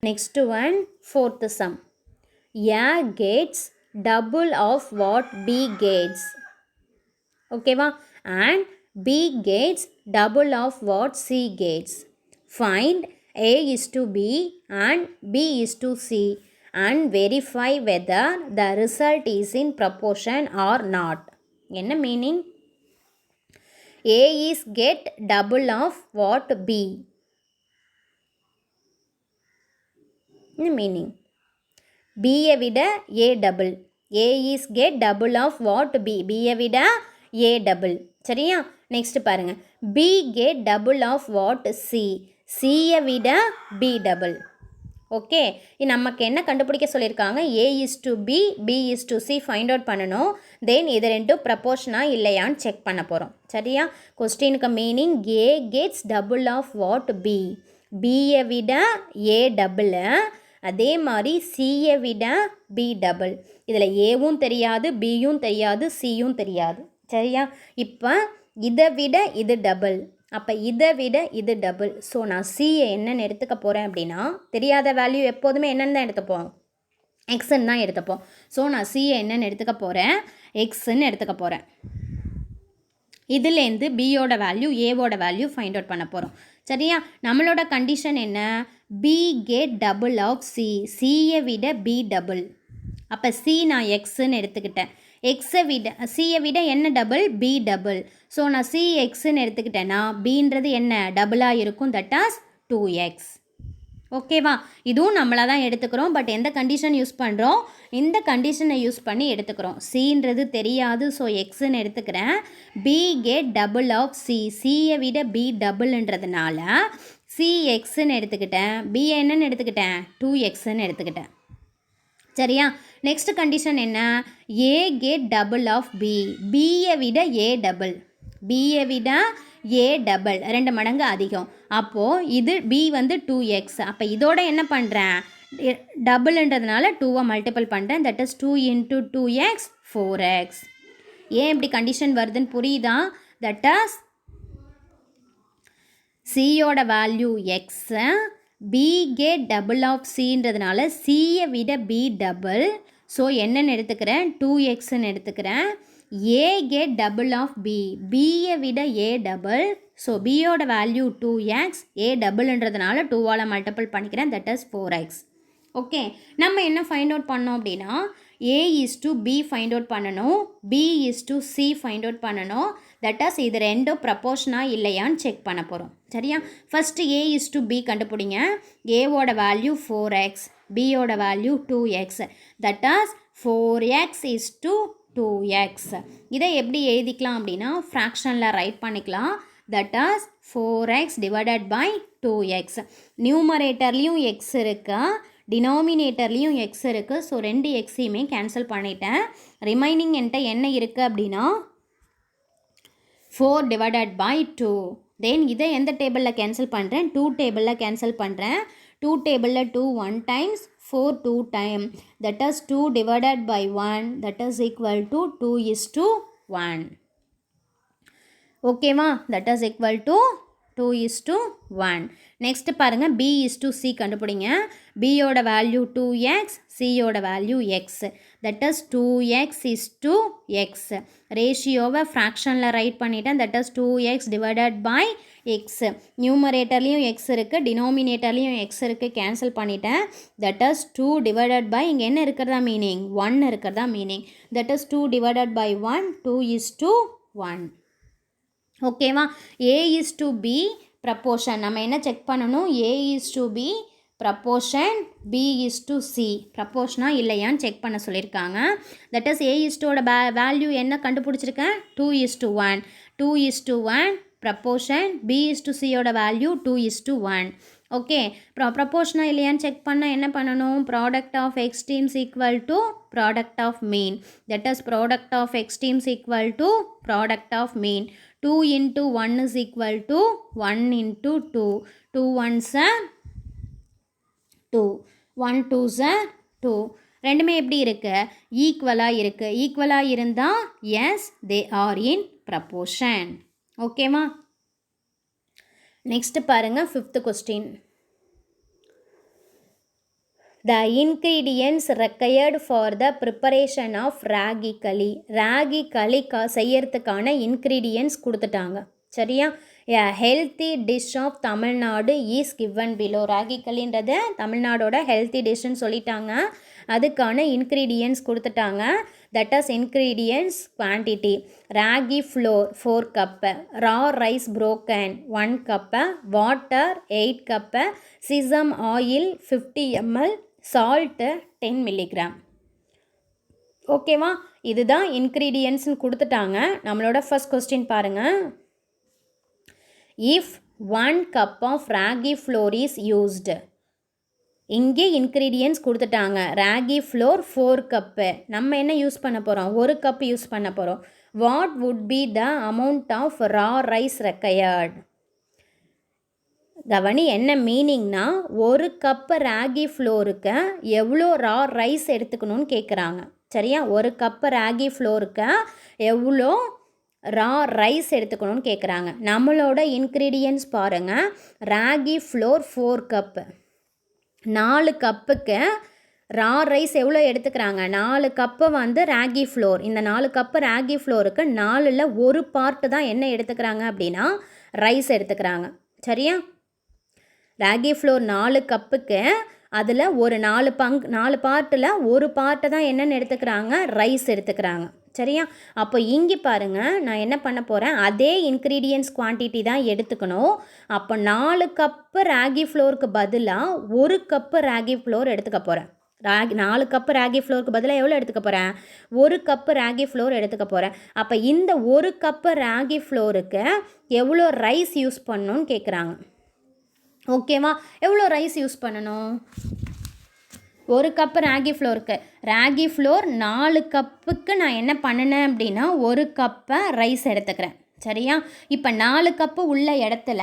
Next one, fourth sum. A gets double of what B gets. Okay va? And B gets double of what C gets. Find A is to B and B is to C and verify whether the result is in proportion or not. என்ன meaning? A is get double of what B. என்ன meaning? B விட A double. A is get double of what B. B விட A double. சரியா? Next பாருங்க. B get double of what C. C விட B double. Okay, நமக்கு என்ன கண்டுபிடிக்க சொல்லியிருக்காங்க? A is to B, B is to C find out பண்ணணும். தென் இது ரெண்டும் ப்ரப்போர்ஷனா இல்லையான்னு செக் பண்ண போகிறோம். சரியா? கொஸ்டினுக்கு meaning A gets double of what B. Bயை விட A double, அதே மாதிரி சியை விட பி டபுள். இதில் ஏவும் தெரியாது, பியும் தெரியாது, சியும் தெரியாது. சரியா? இப்போ இதை விட இது டபுள், அப்போ இதை விட இது டபுள். ஸோ நான் சியை என்னென்னு எடுத்துக்க போகிறேன் அப்படின்னா, தெரியாத வேல்யூ எப்போதுமே என்னென்னு தான் எடுத்துப்போம், எக்ஸ்ன்னு தான் எடுத்துப்போம். ஸோ நான் சியை என்னென்னு எடுத்துக்க போகிறேன், எக்ஸ்ன்னு எடுத்துக்க போகிறேன். இதுலேருந்து பியோட வேல்யூ ஏவோட வேல்யூ ஃபைண்ட் அவுட் பண்ண போகிறோம். சரியா? நம்மளோட கண்டிஷன் என்ன? B get double of C. சியை விட பி டபுள். அப்போ சி நான் எக்ஸுன்னு எடுத்துக்கிட்டேன். எக்ஸை விட சியை விட என்ன டபுள்? B double. ஸோ நான் சி எக்ஸுன்னு எடுத்துக்கிட்டேன்னா பின்றது என்ன? டபுளாக இருக்கும். That as 2x. ஓகேவா? இதுவும் நம்மளாக தான் எடுத்துக்கிறோம். பட் எந்த கண்டிஷன் யூஸ் பண்ணுறோம்? இந்த கண்டிஷனை யூஸ் பண்ணி எடுத்துக்கிறோம். சின்றது தெரியாது, ஸோ எக்ஸுன்னு எடுத்துக்கிறேன். B get double of C. சியை விட பி டபுள்ன்றதுனால சி எக்ஸுன்னு எடுத்துக்கிட்டேன். பி என்னன்னு எடுத்துக்கிட்டேன்? 2xன்னு எடுத்துக்கிட்டேன். சரியா? நெக்ஸ்ட் கண்டிஷன் என்ன? ஏ கெட் டபுள் ஆஃப் பி. பியை விட ஏ டபுள். பியை விட ஏ டபுள் 2 மடங்கு அதிகம். அப்போது இது பி வந்து 2x. அப்போ இதோட என்ன பண்ணுறேன்? டபுள்ன்றதுனால 2வை மல்டிபிள் பண்ணுறேன். That is 2 × 2x 4x. ஏன் இப்படி கண்டிஷன் வருதுன்னு புரியுதா? தட் இஸ் சியோட value x, B get double of சின்றதுனால சியை விட பி டபுள். ஸோ என்னென்னு எடுத்துக்கிறேன்? 2xன்னு எடுத்துக்கிறேன். A get double of B. பியை விட ஏ டபுள். ஸோ பியோட வேல்யூ 2x, ஏ டபுள்ன்றதுனால 2வால் மல்டிபிள் பண்ணிக்கிறேன். That is 4x. ஓகே, நம்ம என்ன ஃபைண்ட் அவுட் பண்ணோம் அப்படின்னா, A is to B find out பண்ணணும், B is to C find out பண்ணணும். தட் இஸ் இது ரெண்டும் ப்ரப்போர்ஷனாக இல்லையான்னு செக் பண்ண போகிறோம். சரியா? First A is to B கண்டுபிடிங்க. ஏவோட வேல்யூ 4x, பியோட value 2x. That is 4x is to 2x. இதை எப்படி எழுதிக்கலாம் அப்படின்னா, ஃப்ராக்ஷனில் ரைட் பண்ணிக்கலாம். That is 4x divided by 2x. நியூமரேட்டர்லேயும் எக்ஸ் இருக்கு, டினாமினேட்டர்லேயும் எக்ஸ் இருக்குது. ஸோ 2 எக்ஸையுமே கேன்சல் பண்ணிட்டேன். ரிமைனிங் என்கிட்ட என்ன இருக்குது அப்படின்னா 4 டிவைடட் பை 2. தென் இதை எந்த டேபிளில் கேன்சல் பண்ணுறேன்? 2 டேபிளில் கேன்சல் பண்ணுறேன். 2 டேபிளில் 2 1 times, 4 2 time. That is 2 divided by 1. That is equal to 2 is to 1. ஓகேவா? That is equal to 2 is to 1. Next பாருங்கள், பி இஸ் டு சி கண்டுபிடிங்க. பியோட வேல்யூ 2x, சியோட value x. That is 2x is to x. ரேஷியோவை ஃப்ராக்ஷனில் write பண்ணிட்டேன். That is 2x divided by x. நியூமரேட்டர்லேயும் x இருக்குது, டினாமினேட்டர்லேயும் எக்ஸ் இருக்குது, கேன்சல் பண்ணிட்டேன். தட் இஸ் 2 டிவைடட் பை, இங்கே என்ன இருக்கிறதா மீனிங்? 1 இருக்கிறதா meaning. That is 2 divided by 1, 2 is to 1. ஓகேவா? A is to B proportion. நம்ம என்ன செக் பண்ணணும்? A is to B proportion, B is to C ப்ரப்போர்ஷனா இல்லையான்னு செக் பண்ண சொல்லியிருக்காங்க. தட் இஸ் ஏ இஸ்டோட வேல்யூ என்ன கண்டுபிடிச்சிருக்கேன்? 2 is to 1. 2 is to 1 proportion, B is to சியோட வேல்யூ 2 இஸ் டு 1. ஓகே, ப்ரப்போர்ஷனா இல்லையான்னு செக் பண்ண என்ன பண்ணணும்? Product of extremes equal to product of mean. That is product of extremes equal to product of mean. 2 into 1 is equal to 1 into 2. 2 1s are 2. 1 2s are 2. ரெண்டுமே எப்படி இருக்கு? ஈக்குவலாக இருக்குது. ஈக்குவலாக இருந்தால் yes, they are in proportion. ஓகேவா? Next பாருங்கள், 5th question. The ingredients required for the preparation of ragi kali. Ragi களி செய்யறதுக்கான ingredients கொடுத்துட்டாங்க. சரியா? A healthy dish of Tamil Nadu is given below. Ragi களின்றது தமிழ்நாடோட healthy dishன்னு சொல்லிட்டாங்க. அதுக்கான ingredients கொடுத்துட்டாங்க. That is ingredients quantity. Ragi flour 4 cup, raw rice broken 1 cup, water 8 cup, sesame oil 50 ml, salt 10 milligram. ஓகேவா? இதுதான் இன்க்ரீடியன்ட்ஸ்னு கொடுத்துட்டாங்க. நம்மளோட ஃபர்ஸ்ட் கொஸ்டின் பாருங்கள். If 1 cup of ragi floor is used. இங்கே ingredients கொடுத்துட்டாங்க. Ragi floor 4 cup. நம்ம என்ன யூஸ் பண்ண போகிறோம்? 1 கப் யூஸ் பண்ண போகிறோம். What would be the amount of raw rice required? கவனி, என்ன மீனிங்னா 1 கப்பு ராகி ஃப்ளோருக்கு எவ்வளோ ரா ரைஸ் எடுத்துக்கணும்னு கேட்குறாங்க. சரியா? 1 கப்பு ராகி ஃப்ளோருக்கு எவ்வளோ ரா ரைஸ் எடுத்துக்கணும்னு கேட்குறாங்க. நம்மளோட இன்க்ரீடியன்ட்ஸ் பாருங்கள். Ragi floor 4 cup. 4 கப்புக்கு ரா ரைஸ் எவ்வளோ எடுத்துக்கிறாங்க? 4 கப்பு வந்து ராகி ஃப்ளோர். இந்த 4 கப்பு ராகி ஃப்ளோருக்கு 4ல் 1 பார்ட்டு தான் என்ன எடுத்துக்கிறாங்க அப்படின்னா ரைஸ் எடுத்துக்கிறாங்க. சரியா? ராகி ஃப்ளோர் 4 கப்புக்கு அதில் ஒரு 4 பார்ட்டில் 1 பார்ட்டு தான் என்னென்னு எடுத்துக்கிறாங்க? ரைஸ் எடுத்துக்கிறாங்க. சரியா? அப்போ இங்கே பாருங்கள், நான் என்ன பண்ண போகிறேன், அதே இன்க்ரீடியன்ட்ஸ் குவான்டிட்டி தான் எடுத்துக்கணும். அப்போ 4 கப்பு ராகி ஃப்ளோருக்கு பதிலாக 1 கப்பு ராகி ஃப்ளோர் எடுத்துக்க போகிறேன். 4 கப்பு ராகி ஃப்ளோருக்கு பதிலாக எவ்வளோ எடுத்துக்க போகிறேன்? 1 கப்பு ராகி ஃப்ளோர் எடுத்துக்க போகிறேன். அப்போ இந்த 1 கப்பு ராகி ஃப்ளோருக்கு எவ்வளோ ரைஸ் யூஸ் பண்ணணும்னு கேட்குறாங்க. ஓகேவா? எவ்வளோ ரைஸ் யூஸ் பண்ணணும்? 1 கப்பு ராகி ஃப்ளோருக்கு. ராகி ஃப்ளோர் 4 கப்புக்கு நான் என்ன பண்ணினேன் அப்படின்னா 1 கப்பை ரைஸ் எடுத்துக்கிறேன். சரியா? இப்போ 4 கப்பு உள்ள இடத்துல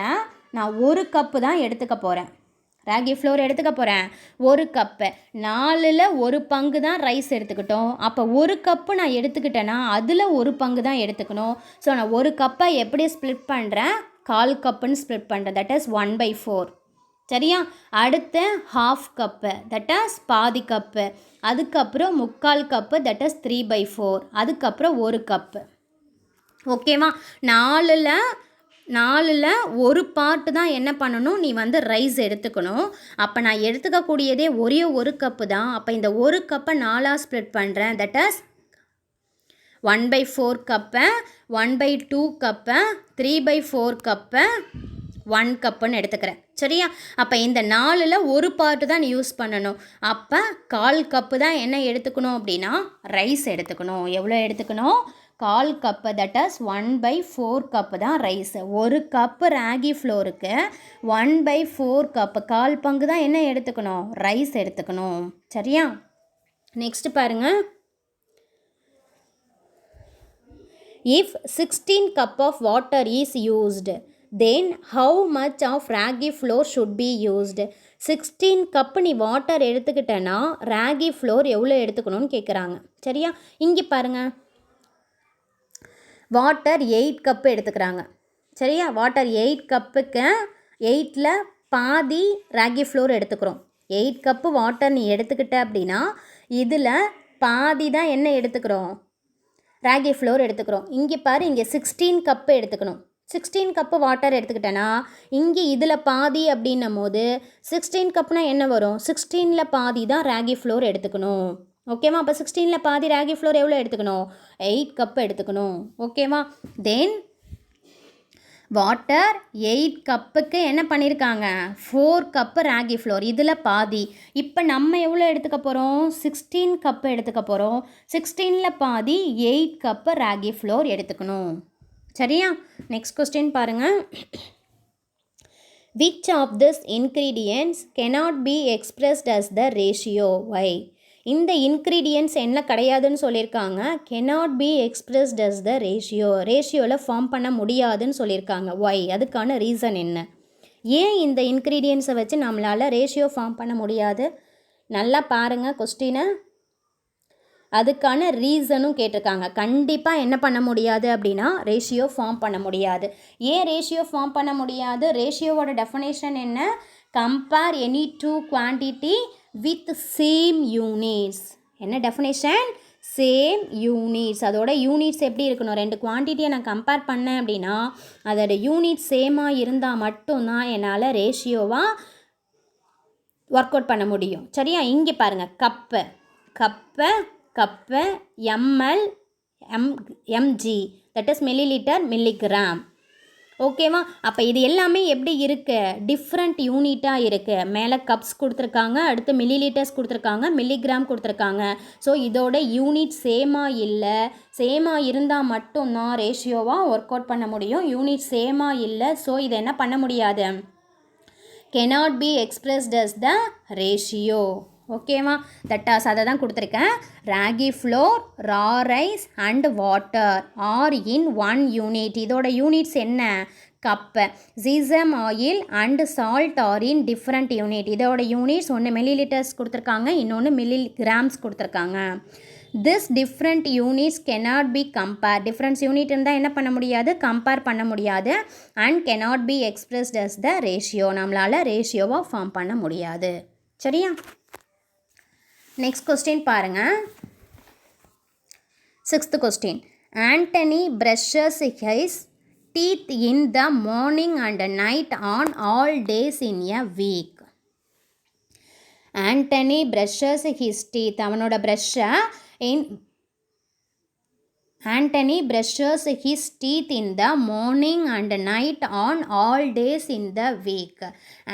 நான் 1 கப்பு தான் எடுத்துக்க போகிறேன். ராகி ஃப்ளோர் எடுத்துக்க போகிறேன். 1 கப்பு. 4ல் 1 பங்கு தான் ரைஸ் எடுத்துக்கிட்டோம். அப்போ 1 கப்பு நான் எடுத்துக்கிட்டேன்னா அதில் 1 பங்கு தான் எடுத்துக்கணும். ஸோ நான் 1 கப்பை எப்படி ஸ்ப்ளிட் பண்ணுறேன்? 1/4 கப்புன்னு ஸ்ப்ளிட் பண்ணுறேன். That is 1/4. சரியா? அடுத்து 1/2 கப்பு, தட் இஸ் பாதி கப்பு. அதுக்கப்புறம் 3/4 கப்பு, தட் இஸ் 3/4. அதுக்கப்புறம் 1 கப்பு. ஓகேவா? 4ல் 1 பார்ட்டு தான் என்ன பண்ணணும்? நீ வந்து ரைஸ் எடுத்துக்கணும். அப்போ நான் எடுத்துக்கக்கூடியதே ஒரே 1 கப்பு தான். அப்போ இந்த 1 கப்பை 4ஆக ஸ்ப்ளிட் பண்ணுறேன். தட் இஸ் 1/4 கப்பை, 1/2 கப்பை, 3/4 கப்பை, 1 கப்புன்னு எடுத்துக்கிறேன். சரியா? அப்போ இந்த 4ல் 1 பார்ட்டு தான் நீ யூஸ் பண்ணணும். அப்போ 1/4 கப்பு தான் என்ன எடுத்துக்கணும் அப்படின்னா ரைஸ் எடுத்துக்கணும். எவ்வளோ எடுத்துக்கணும்? 1/4 கப்பு, தட் இஸ் 1/4 கப்பு தான் ரைஸ். 1 கப்பு ராகி ஃப்ளோருக்கு 1/4 கப்பு, 1/4 பங்கு தான் என்ன எடுத்துக்கணும்? ரைஸ் எடுத்துக்கணும். சரியா? நெக்ஸ்ட் பாருங்கள். If 16 cup of water is used, then how much of ragi floor should be used? 16 cup நீ வாட்டர் எடுத்துக்கிட்டேன்னா ராகி ஃப்ளோர் எவ்வளோ எடுத்துக்கணும்னு கேட்குறாங்க. சரியா? இங்கே பாருங்கள், வாட்டர் 8 கப்பு எடுத்துக்கிறாங்க. சரியா? வாட்டர் 8 கப்புக்கு 8ல் பாதி ராகி ஃப்ளோர் எடுத்துக்கிறோம். 8 கப்பு வாட்டர் நீ எடுத்துக்கிட்ட அப்படின்னா இதில் பாதி தான் என்ன எடுத்துக்கிறோம்? ராகி ஃப்ளோர் எடுத்துக்கிறோம். இங்கே பாரு, இங்கே 16 கப்பு எடுத்துக்கணும். 16 கப்பு வாட்டர் எடுத்துக்கிட்டேன்னா இங்கே இதில் பாதி அப்படின்னும் போது 16 கப்புனா என்ன வரும்? 16ல் பாதி தான் ராகி ஃப்ளோர் எடுத்துக்கணும். ஓகேவா? அப்போ 16ல் பாதி ராகி ஃப்ளோர் எவ்வளோ எடுத்துக்கணும்? 8 கப்பு எடுத்துக்கணும். ஓகேவா? தென் வாட்டர் 8 கப்புக்கு என்ன பண்ணியிருக்காங்க? 4 கப்பு ராகி ஃப்ளோர். இதில் பாதி. இப்போ நம்ம எவ்வளோ எடுத்துக்க போகிறோம்? 16 கப்பு எடுத்துக்க போகிறோம். 16ல் பாதி 8 கப்பு ராகி ஃப்ளோர் எடுத்துக்கணும். சரியா? நெக்ஸ்ட் கொஸ்டின் பாருங்கள். Which of these ingredients cannot be expressed as the ratio? Why? இந்த இன்க்ரீடியன்ட்ஸ் என்ன கிடையாதுன்னு சொல்லியிருக்காங்க. cannot be expressed as the ratio. ரேஷியோவில் ஃபார்ம் பண்ண முடியாதுன்னு சொல்லியிருக்காங்க. why? அதுக்கான ரீசன் என்ன? ஏன் இந்த இன்க்ரீடியன்ட்ஸை வச்சு நம்மளால் ரேஷியோ ஃபார்ம் பண்ண முடியாது? நல்லா பாருங்கள் கொஸ்டினை. அதுக்கான ரீசனும் கேட்டிருக்காங்க. கண்டிப்பாக என்ன பண்ண முடியாது அப்படின்னா ரேஷியோ ஃபார்ம் பண்ண முடியாது. ஏன் ரேஷியோ ஃபார்ம் பண்ண முடியாது? ரேஷியோவோட டெஃபினேஷன் என்ன? Compare any two quantity with same units. என்ன டெஃபினேஷன்? Same units. அதோட யூனிட்ஸ் எப்படி இருக்கணும்? ரெண்டு குவான்டிட்டியை நான் கம்பேர் பண்ணேன் அப்படின்னா அதோட யூனிட் சேமாக இருந்தால் மட்டும்தான் என்னால் ரேஷியோவாக ஒர்க் அவுட் பண்ண முடியும். சரியா? இங்கே பாருங்கள், cup ML MG, that is millilitre milligram. ஓகேவா? அப்போ இது எல்லாமே எப்படி இருக்குது? டிஃப்ரெண்ட் யூனிட்டாக இருக்குது. மேலே கப்ஸ் கொடுத்துருக்காங்க, அடுத்து மில்லிலிட்டர்ஸ் கொடுத்துருக்காங்க, மில்லிகிராம் கொடுத்துருக்காங்க. ஸோ இதோட யூனிட் சேமாக இல்லை. சேமாக இருந்தால் மட்டும்தான் ரேஷியோவாக ஒர்க் அவுட் பண்ண முடியும். யூனிட் சேமாக இல்லை. ஸோ இதை என்ன பண்ண முடியாது? cannot be expressed as the ratio. ஓகேவா? தட்டாஸ் அதை தான் கொடுத்துருக்கேன். Ragi flour, raw rice and water are in 1 unit. இதோட யூனிட்ஸ் என்ன? Cup. Sesame oil and salt are in different unit. இதோட யூனிட்ஸ் ஒன்று மில்லிலிட்டர்ஸ் கொடுத்துருக்காங்க, இன்னொன்று மில்லிகிராம்ஸ் கொடுத்துருக்காங்க. This different units cannot be compared. Different unit இருந்தால் என்ன பண்ண முடியாது? கம்பேர் பண்ண முடியாது. And cannot be expressed as the ratio. நம்மளால் ரேஷியோவாக ஃபார்ம் பண்ண முடியாது. சரியா? நெக்ஸ்ட் கொஸ்டின் பாருங்கள். 6th question. Antony brushes his teeth in the morning and night on all days in a week. Antony brushes his teeth. அவனோட ப்ரஷ்ஷை Anthony brushes his teeth in the morning and night on all days in the week.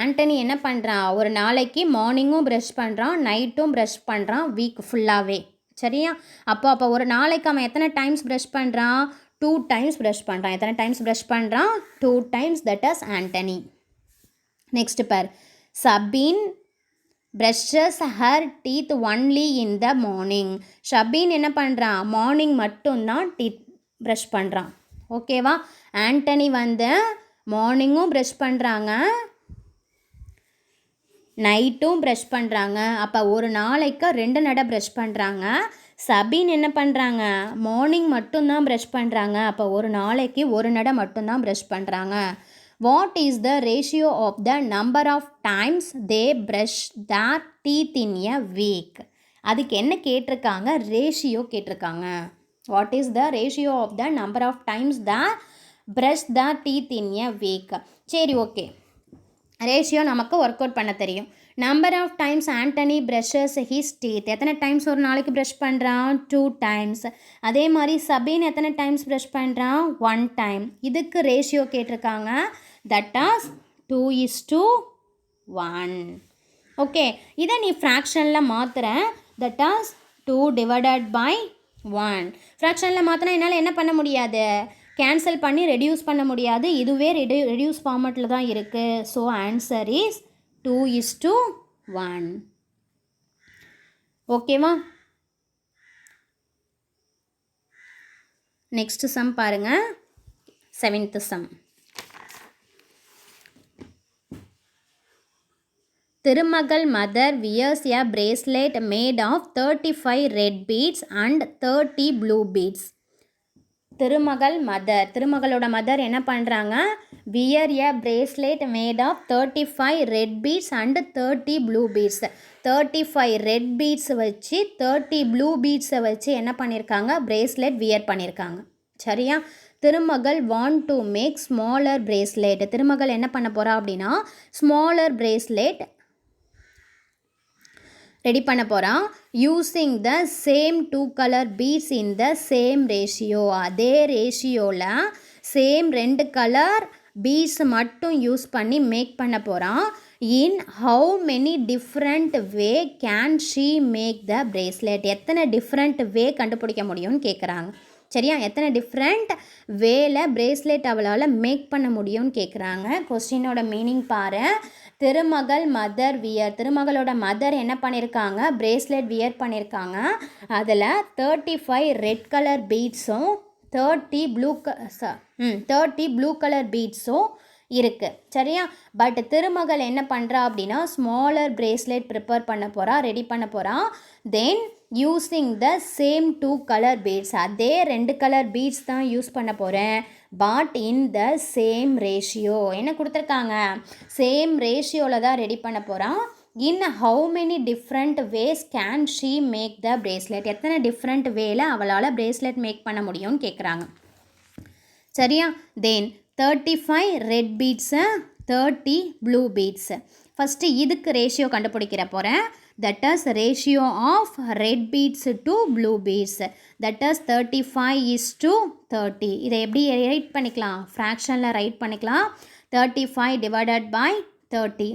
Antony என்ன பண்ணுறான்? ஒரு நாளைக்கு மார்னிங்கும் brush பண்ணுறான், நைட்டும் brush பண்ணுறான், week ஃபுல்லாகவே. சரியா? அப்போ ஒரு நாளைக்கு அவன் எத்தனை டைம்ஸ் ப்ரஷ் பண்ணுறான்? 2 டைம்ஸ் ப்ரஷ் பண்ணுறான். எத்தனை டைம்ஸ் ப்ரஷ் பண்ணுறான்? 2 times. That is Anthony. Next பார். Shabeen brushes her teeth only in the morning. Shabeen என்ன பண்ணுறான்? மார்னிங் மட்டும்தான் டீத் ப்ரஷ் பண்ணுறான். ஓகேவா? ஆண்டனி மார்னிங்கும் ப்ரஷ் பண்ணுறாங்க, நைட்டும் ப்ரஷ் பண்ணுறாங்க. அப்போ ஒரு நாளைக்கு 2 நட ப்ரஷ் பண்ணுறாங்க. சபீன் என்ன பண்ணுறாங்க? மார்னிங் மட்டும்தான் ப்ரஷ் பண்ணுறாங்க. அப்போ ஒரு நாளைக்கு 1 நட மட்டும்தான் ப்ரஷ் பண்ணுறாங்க. What is the ratio of the number of times they brush their teeth in a week? அதுக்கு என்ன கேட்டிருக்காங்க? ரேஷியோ கேட்டிருக்காங்க. What is the ratio of the number of times they brush their teeth in a week? சரி, okay. Ratio நமக்கு work out பண்ண தெரியும். Number of times Antony brushes his teeth. எத்தனை times ஒரு நாளைக்கு ப்ரஷ் பண்ணுறான்? 2 டைம்ஸ். அதே மாதிரி சபீன் எத்தனை டைம்ஸ் ப்ரஷ் பண்ணுறான்? 1 டைம். இதுக்கு ரேஷியோ கேட்டிருக்காங்க. That as 2:1. ஓகே, இதை நீ ஃப்ராக்ஷனில் மாற்றுறேன். That is 2 divided by 1. ஃப்ராக்ஷனில் மாற்றினா என்னால் என்ன பண்ண முடியாது? கேன்சல் பண்ணி ரெடியூஸ் பண்ண முடியாது. இதுவே ரெடியூஸ் ஃபார்மேட்டில் தான் இருக்குது. So answer is 2:1. ஓகேவா? நெக்ஸ்ட் சம் பாருங்கள். 7th sum. Thirumagal mother wears a bracelet made of 35 red beads and 30 blue beads. திருமகளோட mother என்ன பண்ணுறாங்க? wear a bracelet made of 35 red beads and 30 blue beads. 35 red beads வச்சு 30 blue beadsஸை வச்சு என்ன பண்ணியிருக்காங்க? bracelet wear பண்ணியிருக்காங்க. சரியா? திருமகள் want to make smaller bracelet. திருமகள் என்ன பண்ண போகிறா அப்படின்னா smaller bracelet ரெடி பண்ண போகிறான். Using the same 2 color beads in the same ratio. அதே ரேஷியோவில் சேம் 2 கலர் பீட்ஸ் மட்டும் யூஸ் பண்ணி மேக் பண்ண போகிறான். In how many different way can she make the bracelet? எத்தனை டிஃப்ரெண்ட் வே கண்டுபிடிக்க முடியும்னு கேட்குறாங்க. சரியா? எத்தனை டிஃப்ரெண்ட் வேல பிரேஸ்லெட் அவளால் மேக் பண்ண முடியும்னு கேட்குறாங்க. கொஸ்டினோட மீனிங் பாரு. திருமகள் மதர் வியர். திருமகளோட மதர் என்ன பண்ணியிருக்காங்க? பிரேஸ்லெட் வியர் பண்ணியிருக்காங்க. அதில் 35 ரெட் கலர் பீட்ஸும் 30 ப்ளூ கலர் பீட்ஸும் இருக்குது. சரியா? பட் திருமகள் என்ன பண்ணுறா அப்படின்னா ஸ்மாலர் பிரேஸ்லெட் ப்ரிப்பேர் பண்ண போகிறா, ரெடி பண்ண போகிறா. Then using the same 2 color beads. அதே 2 கலர் பீட்ஸ் தான் யூஸ் பண்ண போகிறேன். But in the same ratio. என்ன கொடுத்துருக்காங்க? சேம் ரேஷியோவில் தான் ரெடி பண்ண போகிறான். In how many different ways can she make the bracelet, எத்தனை டிஃப்ரெண்ட் வேல அவளால் பிரேஸ்லெட் மேக் பண்ண முடியும்னு கேட்குறாங்க. சரியா? Then 35 red beads 30 blue beads. First இதுக்கு ரேஷியோ கண்டுபிடிக்கிற போகிறேன். That is ratio of red beads to blue beads. That is 35:30. இதை எப்படி ரைட் பண்ணிக்கலாம்? ஃப்ராக்ஷனில் ரைட் பண்ணிக்கலாம். 35 டிவைடட் பை 30.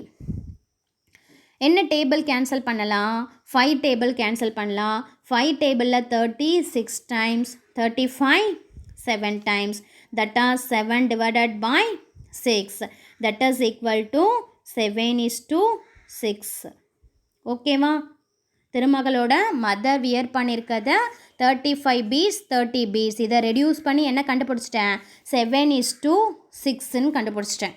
என்ன டேபிள் கேன்சல் பண்ணலாம்? 5 டேபிள் கேன்சல் பண்ணலாம். 5 டேபிளில் 30 6 times, 35 7 times. That are 7 divided by 6. That is equal to 7:6. ஓகேவா? திருமகளோட மதர் வியர் பண்ணியிருக்கிறத 35 பீட்ஸ் 30 பீட்ஸ் இதை ரெடியூஸ் பண்ணி என்ன கண்டுபிடிச்சிட்டேன்? 7:6ன்னு கண்டுபிடிச்சிட்டேன்.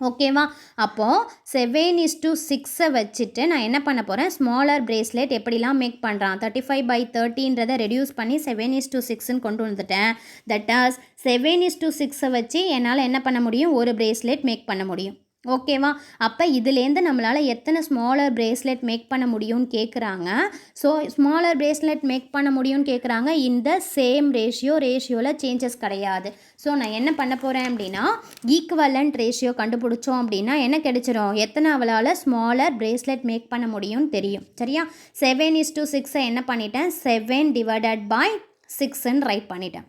ஓகேவா? அப்போது 7:6 வச்சுட்டு நான் என்ன பண்ண போகிறேன்? ஸ்மாலர் பிரேஸ்லெட் எப்படிலாம் மேக் பண்ணுறான்? 35/30ன்றதை ரெடியூஸ் பண்ணி 7:6ன்னு கொண்டு வந்துட்டேன். தட் ஆஸ் 7:6 வச்சு என்னால் என்ன பண்ண முடியும்? ஒரு பிரேஸ்லெட் மேக் பண்ண முடியும். ஓகேவா? அப்போ இதுலேருந்து நம்மளால் எத்தனை ஸ்மாலர் பிரேஸ்லெட் மேக் பண்ண முடியும்னு கேட்குறாங்க. ஸோ ஸ்மாலர் பிரேஸ்லெட் மேக் பண்ண முடியும்னு கேட்குறாங்க. இந்த சேம் ரேஷியோவில் சேஞ்சஸ் கிடையாது. ஸோ நான் என்ன பண்ண போகிறேன் அப்படின்னா ஈக்குவலண்ட் ரேஷியோ கண்டுபிடிச்சோம் அப்படின்னா என்ன கிடைச்சிரும்? எத்தனை அவளால் ஸ்மாலர் பிரேஸ்லெட் மேக் பண்ண முடியும்னு தெரியும். சரியா? 7:6 என்ன பண்ணிட்டேன்? 7 டிவைடட் பை 6ன்னு ரைட் பண்ணிட்டேன்.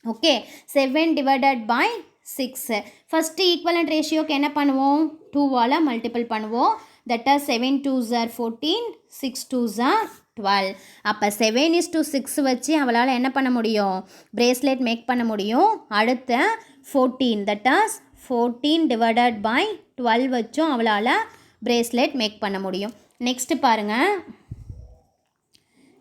Okay, 7 divided by 6. First equivalent ரேஷியோக்கு என்ன பண்ணுவோம்? 2வால் மல்டிபிள் பண்ணுவோம். That are 7 2s are 14, 6 2s are 12. அப்போ 7:6 வச்சு அவளால் என்ன பண்ண முடியும்? பிரேஸ்லெட் மேக் பண்ண முடியும். அடுத்த 14 தட் ஆஸ் 14 டிவைடட் பை 12 வச்சும் அவளால் பிரேஸ்லெட் மேக் பண்ண முடியும். நெக்ஸ்ட்டு பாருங்கள்,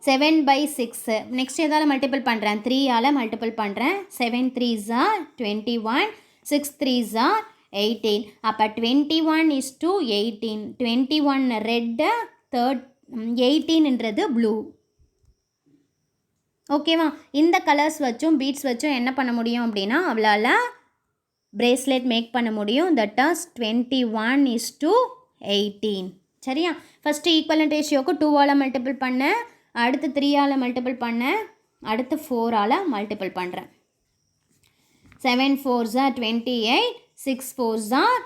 7/6. நெக்ஸ்ட் எதால் மல்டிபிள் பண்ணுறேன்? 3ஆல் மல்டிபிள் பண்ணுறேன். 7 3s are 21, 6 3s are 18. அப்போ 21:18. 21 ரெட்டு, 18ன்றது ப்ளூ. ஓகேவா? இந்த கலர்ஸ் வச்சும் பீட்ஸ் வச்சும் என்ன பண்ண முடியும் அப்படின்னா அவளால் பிரேஸ்லெட் மேக் பண்ண முடியும். That as 21:18. சரியா? ஃபஸ்ட்டு ஈக்குவலண்ட் ரேஷியோக்கு 2ஆல் மல்டிபிள் பண்ணேன். அடுத்து 3ஆல் மல்டிபிள் பண்ணேன். அடுத்து 4ஆல் மல்டிபிள் பண்ணுறேன். 7 4s are 28, 6 4s are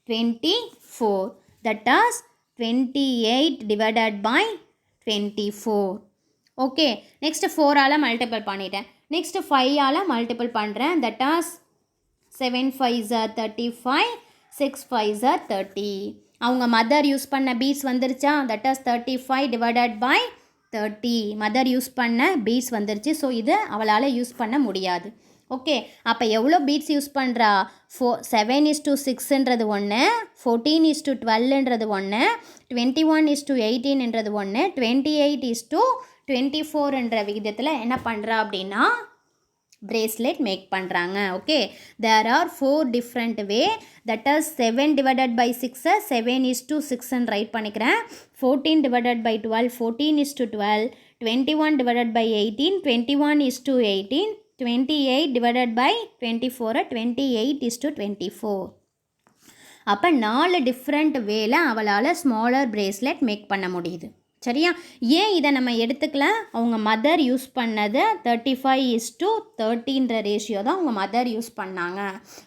24. That is 28 divided by 24. Okay, next 4ஆல் மல்டிபிள் பண்ணிட்டேன். நெக்ஸ்ட் 5ஆல் மல்டிபிள் பண்ணுறேன். That is 7 5s are 35, 6 5s are 30. அவங்க மதர் யூஸ் பண்ண பீட்ஸ் வந்துருச்சா? That is 35 divided by 30. Mother use பண்ண பீட்ஸ் வந்துருச்சு. ஸோ இது அவளால் யூஸ் பண்ண முடியாது. ஓகே, அப்போ எவ்வளோ பீட்ஸ் யூஸ் பண்ணுறா? 7:6ன்றது ஒன்று, 14:12ன்றது ஒன்று, 21:18ன்றது ஒன்று, 28:24ன்ற விகிதத்தில் என்ன பண்ணுறா அப்படின்னா பிரேஸ்லெட் மேக் பண்ணுறாங்க. Okay, there are 4 different way. That is 7 divided by 6 7:6ன்னு ரைட் பண்ணிக்கிறேன். 14 divided by 12 14:12, 21 divided by 18 21:18, 28 divided by 24 28:24. அப்போ 4 டிஃப்ரெண்ட் வேல அவளால் ஸ்மாலர் பிரேஸ்லெட் மேக் பண்ண முடியுது. சரியா? ஏன் இதை நம்ம எடுத்துக்கல? அவங்க மதர் யூஸ் பண்ணது 35:30ன்ற ரேஷியோ தான் அவங்க மதர் யூஸ் பண்ணாங்க.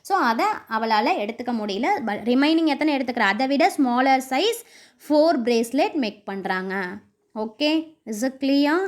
ஸோ அதை அவளால் எடுத்துக்க முடியல. ரிமைனிங் எத்தனை எடுத்துக்கிற? அதை விட ஸ்மாலர் சைஸ் 4 பிரேஸ்லெட் மேக் பண்ணுறாங்க. Okay, is it clear?